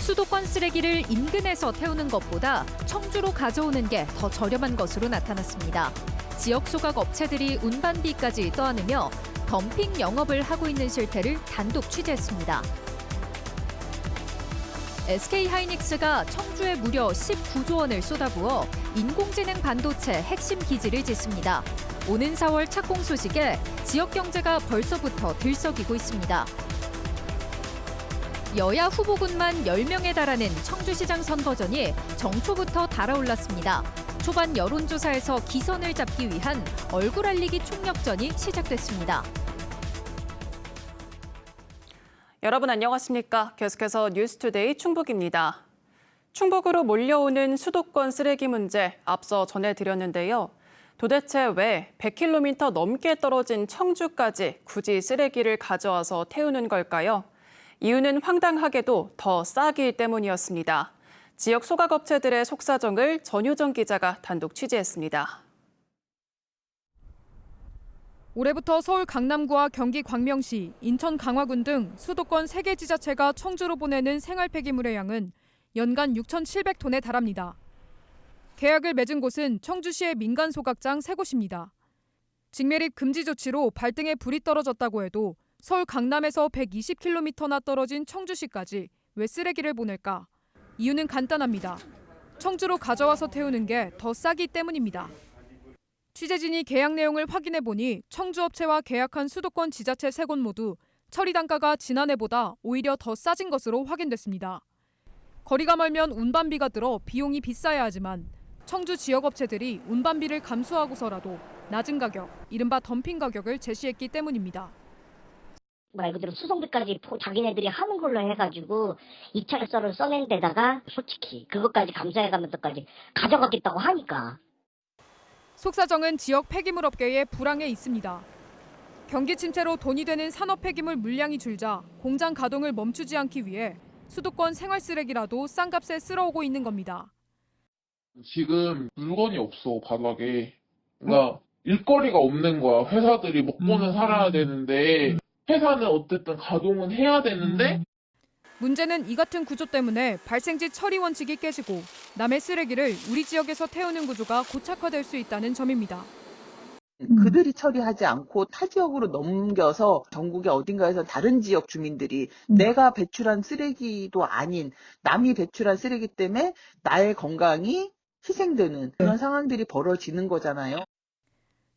수도권 쓰레기를 인근에서 태우는 것보다 청주로 가져오는 게 더 저렴한 것으로 나타났습니다. 지역 소각 업체들이 운반비까지 떠안으며 덤핑 영업을 하고 있는 실태를 단독 취재했습니다. SK하이닉스가 청주에 무려 19조 원을 쏟아부어 인공지능 반도체 핵심 기지를 짓습니다. 오는 4월 착공 소식에 지역 경제가 벌써부터 들썩이고 있습니다. 여야 후보군만 10명에 달하는 청주시장 선거전이 정초부터 달아올랐습니다. 초반 여론조사에서 기선을 잡기 위한 얼굴 알리기 총력전이 시작됐습니다. 여러분 안녕하십니까? 계속해서 뉴스투데이 충북입니다. 충북으로 몰려오는 수도권 쓰레기 문제 앞서 전해드렸는데요. 도대체 왜 100km 넘게 떨어진 청주까지 굳이 쓰레기를 가져와서 태우는 걸까요? 이유는 황당하게도 더 싸기 때문이었습니다. 지역 소각업체들의 속사정을 전효정 기자가 단독 취재했습니다. 올해부터 서울 강남구와 경기 광명시, 인천 강화군 등 수도권 3개 지자체가 청주로 보내는 생활 폐기물의 양은 연간 6,700톤에 달합니다. 계약을 맺은 곳은 청주시의 민간 소각장 3곳입니다. 직매립 금지 조치로 발등에 불이 떨어졌다고 해도 서울 강남에서 120km나 떨어진 청주시까지 왜 쓰레기를 보낼까? 이유는 간단합니다. 청주로 가져와서 태우는 게 더 싸기 때문입니다. 취재진이 계약 내용을 확인해 보니 청주업체와 계약한 수도권 지자체 3곳 모두 처리 단가가 지난해보다 오히려 더 싸진 것으로 확인됐습니다. 거리가 멀면 운반비가 들어 비용이 비싸야 하지만 청주 지역업체들이 운반비를 감수하고서라도 낮은 가격, 이른바 덤핑 가격을 제시했기 때문입니다. 말 그대로 수송비까지 자기네들이 하는 걸로 해가지고 입찰서를 써낸 데다가 솔직히 그것까지 감사해가면서까지 가져가겠다고 하니까. 속사정은 지역 폐기물 업계의 불황에 있습니다. 경기 침체로 돈이 되는 산업 폐기물 물량이 줄자 공장 가동을 멈추지 않기 위해 수도권 생활 쓰레기라도 싼 값에 쓸어오고 있는 겁니다. 지금 물건이 없어, 바닥에. 그러니까 일거리가 없는 거야. 회사들이 먹고는 살아야 되는데 회사는 어쨌든 가동은 해야 되는데 문제는 이 같은 구조 때문에 발생지 처리 원칙이 깨지고 남의 쓰레기를 우리 지역에서 태우는 구조가 고착화될 수 있다는 점입니다. 그들이 처리하지 않고 타 지역으로 넘겨서 전국의 어딘가에서 다른 지역 주민들이 내가 배출한 쓰레기도 아닌 남이 배출한 쓰레기 때문에 나의 건강이 희생되는 그런 상황들이 벌어지는 거잖아요.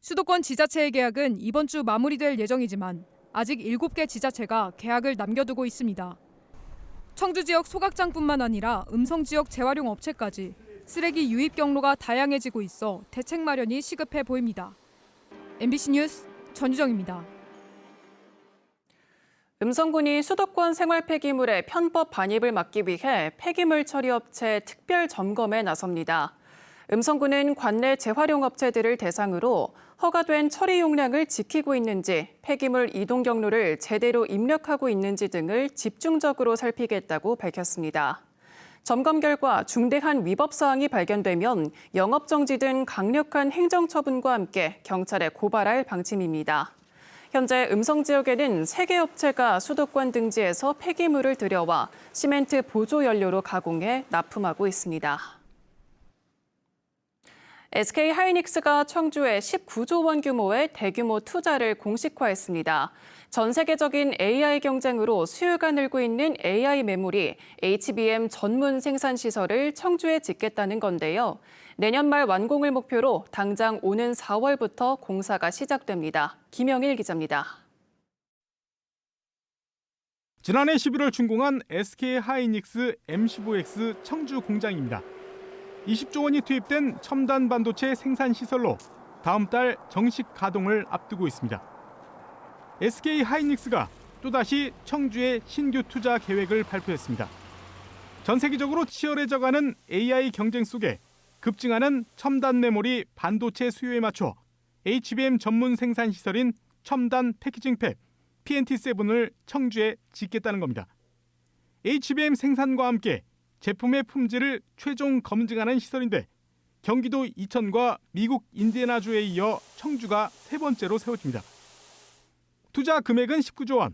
수도권 지자체의 계약은 이번 주 마무리될 예정이지만 아직 7개 지자체가 계약을 남겨두고 있습니다. 청주 지역 소각장뿐만 아니라 음성 지역 재활용 업체까지 쓰레기 유입 경로가 다양해지고 있어 대책 마련이 시급해 보입니다. MBC 뉴스 전유정입니다. 음성군이 수도권 생활 폐기물의 편법 반입을 막기 위해 폐기물 처리 업체 특별 점검에 나섭니다. 음성군은 관내 재활용 업체들을 대상으로 허가된 처리 용량을 지키고 있는지, 폐기물 이동 경로를 제대로 입력하고 있는지 등을 집중적으로 살피겠다고 밝혔습니다. 점검 결과 중대한 위법 사항이 발견되면 영업 정지 등 강력한 행정 처분과 함께 경찰에 고발할 방침입니다. 현재 음성 지역에는 3개 업체가 수도권 등지에서 폐기물을 들여와 시멘트 보조 연료로 가공해 납품하고 있습니다. SK하이닉스가 청주에 19조 원 규모의 대규모 투자를 공식화했습니다. 전 세계적인 AI 경쟁으로 수요가 늘고 있는 AI 메모리 HBM 전문 생산 시설을 청주에 짓겠다는 건데요. 내년 말 완공을 목표로 당장 오는 4월부터 공사가 시작됩니다. 김영일 기자입니다. 지난해 11월 준공한 SK하이닉스 M15X 청주 공장입니다. 20조 원이 투입된 첨단 반도체 생산 시설로 다음 달 정식 가동을 앞두고 있습니다. SK하이닉스가 또다시 청주에 신규 투자 계획을 발표했습니다. 전 세계적으로 치열해져가는 AI 경쟁 속에 급증하는 첨단 메모리 반도체 수요에 맞춰 HBM 전문 생산 시설인 첨단 패키징 팹 PNT7을 청주에 짓겠다는 겁니다. HBM 생산과 함께 제품의 품질을 최종 검증하는 시설인데 경기도 이천과 미국 인디애나주에 이어 청주가 3번째로 세워집니다. 투자 금액은 19조 원,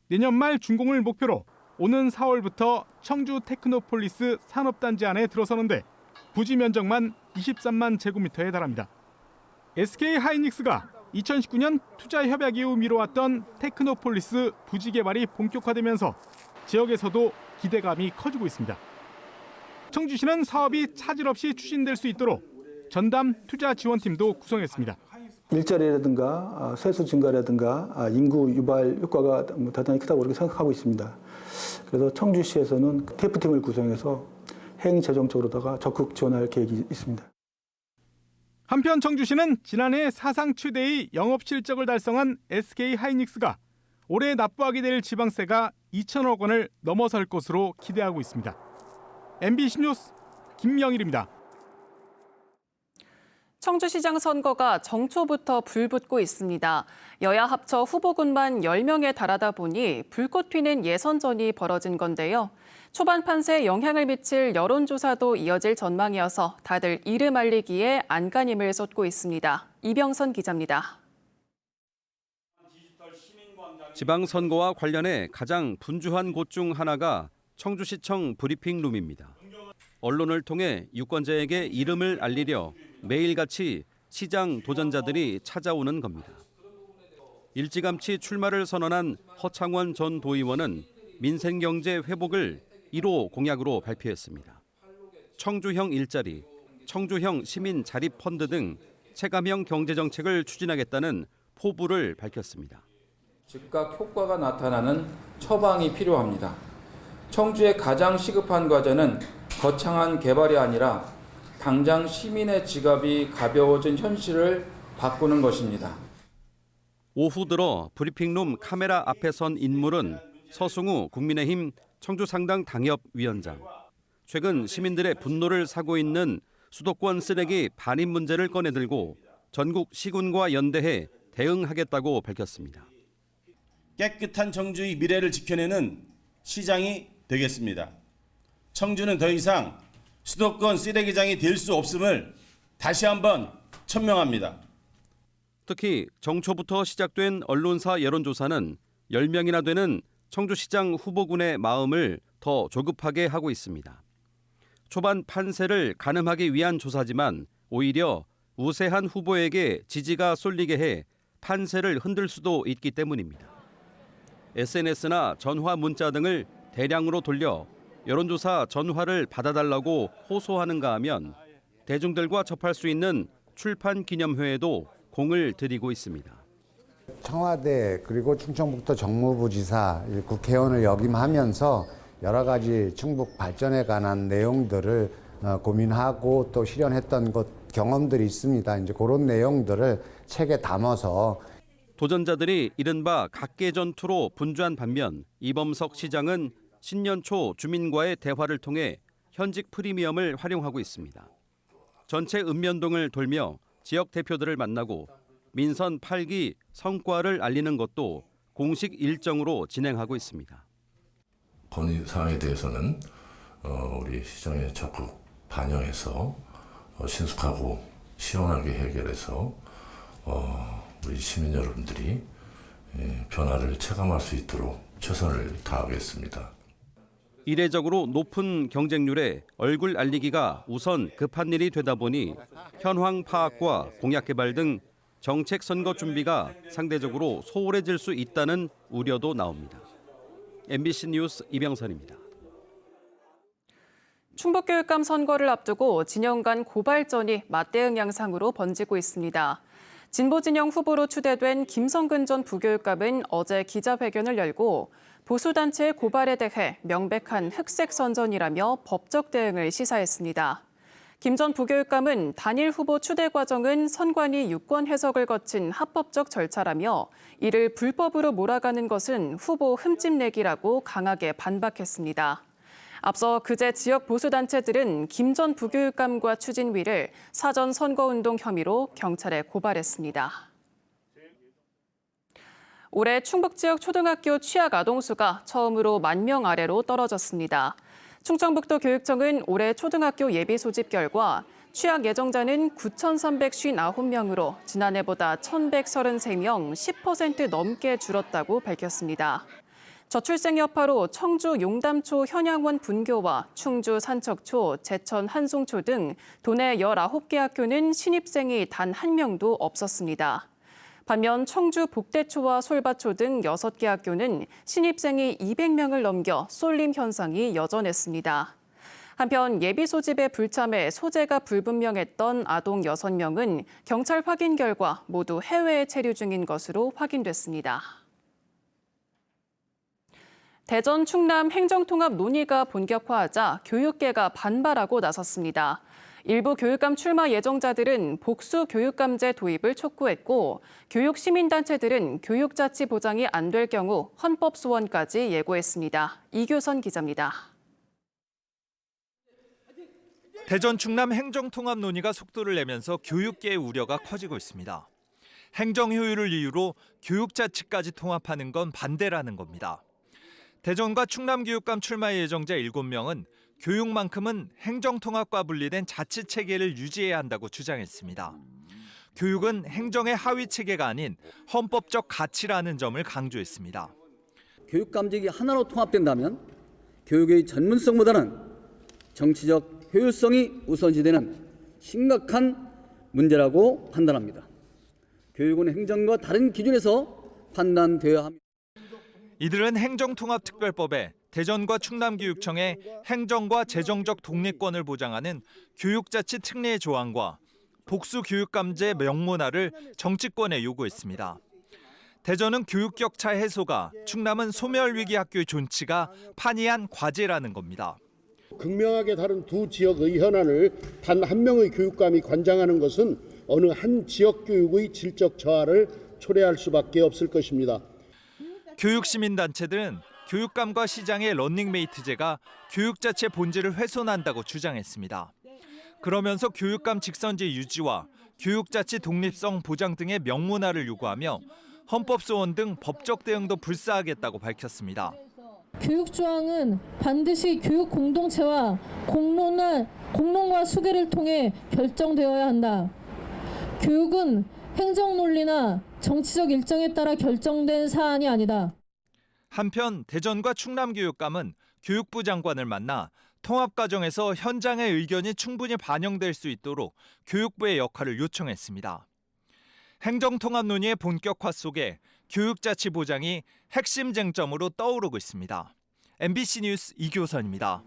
내년 말 준공을 목표로 오는 4월부터 청주 테크노폴리스 산업단지 안에 들어서는데 부지 면적만 23만 제곱미터에 달합니다. SK 하이닉스가 2019년 투자 협약 이후 미뤄왔던 테크노폴리스 부지 개발이 본격화되면서 지역에서도 기대감이 커지고 있습니다. 청주시는 사업이 차질 없이 추진될 수 있도록 전담 투자 지원팀도 구성했습니다. 일자리라든가 세수 증가라든가 인구 유발 효과가 대단히 크다고 그렇게 생각하고 있습니다. 그래서 청주시에서는 TF팀을 구성해서 행재정적으로다가 적극 지원할 계획이 있습니다. 한편 청주시는 지난해 사상 최대의 영업 실적을 달성한 SK 하이닉스가 올해 납부하게 될 지방세가 2천억 원을 넘어설 것으로 기대하고 있습니다. MBC 뉴스 김명일입니다. 청주시장 선거가 정초부터 불붙고 있습니다. 여야 합쳐 후보군만 10명에 달하다 보니 불꽃 튀는 예선전이 벌어진 건데요. 초반 판세에 영향을 미칠 여론조사도 이어질 전망이어서 다들 이름 알리기에 안간힘을 쏟고 있습니다. 이병선 기자입니다. 지방선거와 관련해 가장 분주한 곳 중 하나가 청주시청 브리핑룸입니다. 언론을 통해 유권자에게 이름을 알리려 매일같이 시장 도전자들이 찾아오는 겁니다. 일찌감치 출마를 선언한 허창원 전 도의원은 민생경제 회복을 1호 공약으로 발표했습니다. 청주형 일자리, 청주형 시민 자립 펀드 등 체감형 경제정책을 추진하겠다는 포부를 밝혔습니다. 즉각 효과가 나타나는 처방이 필요합니다. 청주의 가장 시급한 과제는 거창한 개발이 아니라 당장 시민의 지갑이 가벼워진 현실을 바꾸는 것입니다. 오후 들어 브리핑룸 카메라 앞에 선 인물은 서승우 국민의힘 청주상당 당협위원장. 최근 시민들의 분노를 사고 있는 수도권 쓰레기 반입 문제를 꺼내들고 전국 시군과 연대해 대응하겠다고 밝혔습니다. 깨끗한 청주의 미래를 지켜내는 시장이 되겠습니다. 청주는 더 이상 수도권 쓰레기장이 될 수 없음을 다시 한번 천명합니다. 특히 정초부터 시작된 언론사 여론조사는 10명이나 되는 청주시장 후보군의 마음을 더 조급하게 하고 있습니다. 초반 판세를 가늠하기 위한 조사지만 오히려 우세한 후보에게 지지가 쏠리게 해 판세를 흔들 수도 있기 때문입니다. SNS나 전화 문자 등을 대량으로 돌려 여론조사 전화를 받아달라고 호소하는가 하면 대중들과 접할 수 있는 출판 기념회에도 공을 들이고 있습니다. 청와대 그리고 충청북도 정무부지사 국회의원을 역임하면서 여러 가지 충북 발전에 관한 내용들을 고민하고 또 실현했던 경험들이 있습니다. 이제 그런 내용들을 책에 담아서 도전자들이 이른바 각계 전투로 분주한 반면 이범석 시장은 신년 초 주민과의 대화를 통해 현직 프리미엄을 활용하고 있습니다. 전체 읍면동을 돌며 지역 대표들을 만나고 민선 8기 성과를 알리는 것도 공식 일정으로 진행하고 있습니다. 건의사항에 대해서는 우리 시장에 적극 반영해서 신속하고 시원하게 해결해서 우리 시민 여러분들이 변화를 체감할 수 있도록 최선을 다하겠습니다. 이례적으로 높은 경쟁률에 얼굴 알리기가 우선 급한 일이 되다 보니 현황 파악과 공약 개발 등 정책 선거 준비가 상대적으로 소홀해질 수 있다는 우려도 나옵니다. MBC 뉴스 이병선입니다. 충북교육감 선거를 앞두고 진영 간 고발전이 맞대응 양상으로 번지고 있습니다. 진보진영 후보로 추대된 김성근 전 부교육감은 어제 기자회견을 열고 보수단체의 고발에 대해 명백한 흑색 선전이라며 법적 대응을 시사했습니다. 김 전 부교육감은 단일 후보 추대 과정은 선관위 유권 해석을 거친 합법적 절차라며 이를 불법으로 몰아가는 것은 후보 흠집내기라고 강하게 반박했습니다. 앞서 그제 지역 보수단체들은 김 전 부교육감과 추진위를 사전 선거운동 혐의로 경찰에 고발했습니다. 올해 충북 지역 초등학교 취약 아동수가 처음으로 10,000명 아래로 떨어졌습니다. 충청북도 교육청은 올해 초등학교 예비 소집 결과 취약 예정자는 9,359명으로 지난해보다 1,133명, 10% 넘게 줄었다고 밝혔습니다. 저출생 여파로 청주 용담초 현양원 분교와 충주 산척초, 제천 한송초 등 도내 19개 학교는 신입생이 단 1명도 없었습니다. 반면 청주 복대초와 솔바초 등 6개 학교는 신입생이 200명을 넘겨 쏠림 현상이 여전했습니다. 한편 예비 소집에 불참해 소재가 불분명했던 아동 6명은 경찰 확인 결과 모두 해외에 체류 중인 것으로 확인됐습니다. 대전 충남 행정통합 논의가 본격화하자 교육계가 반발하고 나섰습니다. 일부 교육감 출마 예정자들은 복수 교육감제 도입을 촉구했고 교육시민단체들은 교육자치 보장이 안 될 경우 헌법 소원까지 예고했습니다. 이교선 기자입니다. 대전 충남 행정통합 논의가 속도를 내면서 교육계의 우려가 커지고 있습니다. 행정 효율을 이유로 교육자치까지 통합하는 건 반대라는 겁니다. 대전과 충남 교육감 출마 예정자 7명은 교육만큼은 행정통합과 분리된 자치체계를 유지해야 한다고 주장했습니다. 교육은 행정의 하위체계가 아닌 헌법적 가치라는 점을 강조했습니다. 교육감직이 하나로 통합된다면 교육의 전문성보다는 정치적 효율성이 우선시되는 심각한 문제라고 판단합니다. 교육은 행정과 다른 기준에서 판단되어야 합니다. 이들은 행정통합특별법에 대전과 충남교육청의 행정과 재정적 독립권을 보장하는 교육자치 특례 조항과 복수교육감제 명문화를 정치권에 요구했습니다. 대전은 교육격차 해소가, 충남은 소멸위기 학교의 존치가 판이한 과제라는 겁니다. 극명하게 다른 두 지역의 현안을 단 한 명의 교육감이 관장하는 것은 어느 한 지역 교육의 질적 저하를 초래할 수밖에 없을 것입니다. 교육시민단체들은 교육감과 시장의 런닝메이트제가 교육자체 본질을 훼손한다고 주장했습니다. 그러면서 교육감 직선제 유지와 교육자치 독립성 보장 등의 명문화를 요구하며 헌법소원 등 법적 대응도 불사하겠다고 밝혔습니다. 교육조항은 반드시 교육 공동체와 공론과 수계를 통해 결정되어야 한다. 교육은 행정 논리나 정치적 일정에 따라 결정된 사안이 아니다. 한편 대전과 충남교육감은 교육부 장관을 만나 통합 과정에서 현장의 의견이 충분히 반영될 수 있도록 교육부의 역할을 요청했습니다. 행정통합 논의의 본격화 속에 교육자치 보장이 핵심 쟁점으로 떠오르고 있습니다. MBC 뉴스 이교선입니다.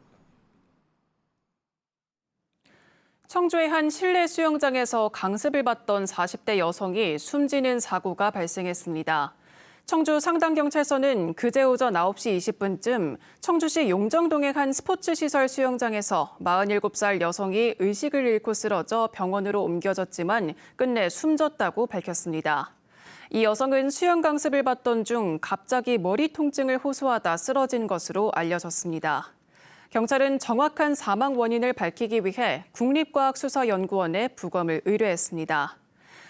청주의 한 실내 수영장에서 강습을 받던 40대 여성이 숨지는 사고가 발생했습니다. 청주 상당경찰서는 그제 오전 9시 20분쯤 청주시 용정동의 한 스포츠시설 수영장에서 47살 여성이 의식을 잃고 쓰러져 병원으로 옮겨졌지만 끝내 숨졌다고 밝혔습니다. 이 여성은 수영 강습을 받던 중 갑자기 머리 통증을 호소하다 쓰러진 것으로 알려졌습니다. 경찰은 정확한 사망 원인을 밝히기 위해 국립과학수사연구원에 부검을 의뢰했습니다.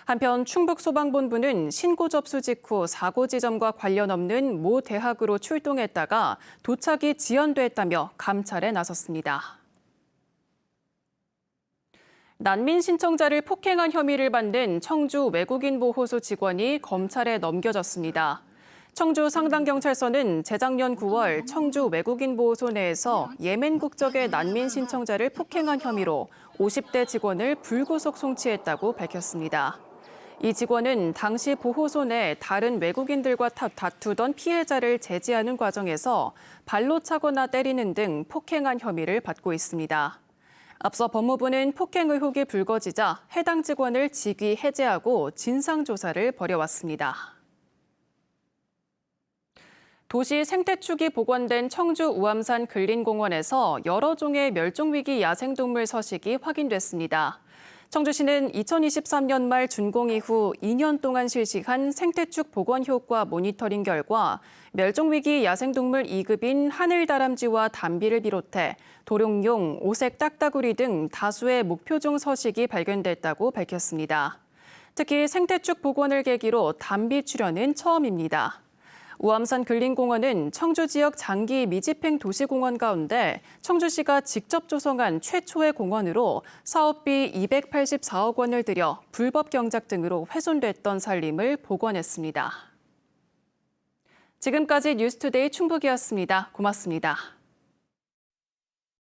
한편 충북소방본부는 신고 접수 직후 사고 지점과 관련 없는 모 대학으로 출동했다가 도착이 지연됐다며 감찰에 나섰습니다. 난민 신청자를 폭행한 혐의를 받는 청주 외국인 보호소 직원이 검찰에 넘겨졌습니다. 청주 상당경찰서는 재작년 9월 청주 외국인 보호소 내에서 예멘 국적의 난민 신청자를 폭행한 혐의로 50대 직원을 불구속 송치했다고 밝혔습니다. 이 직원은 당시 보호소 내 다른 외국인들과 다투던 피해자를 제지하는 과정에서 발로 차거나 때리는 등 폭행한 혐의를 받고 있습니다. 앞서 법무부는 폭행 의혹이 불거지자 해당 직원을 직위 해제하고 진상조사를 벌여왔습니다. 도시 생태축이 복원된 청주 우암산 근린공원에서 여러 종의 멸종위기 야생동물 서식이 확인됐습니다. 청주시는 2023년 말 준공 이후 2년 동안 실시한 생태축 복원 효과 모니터링 결과 멸종위기 야생동물 2급인 하늘다람쥐와 담비를 비롯해 도룡용, 오색 딱따구리 등 다수의 목표종 서식이 발견됐다고 밝혔습니다. 특히 생태축 복원을 계기로 담비 출현은 처음입니다. 우암산 근린공원은 청주 지역 장기 미집행 도시공원 가운데 청주시가 직접 조성한 최초의 공원으로 사업비 284억 원을 들여 불법 경작 등으로 훼손됐던 산림을 복원했습니다. 지금까지 뉴스투데이 충북이었습니다. 고맙습니다.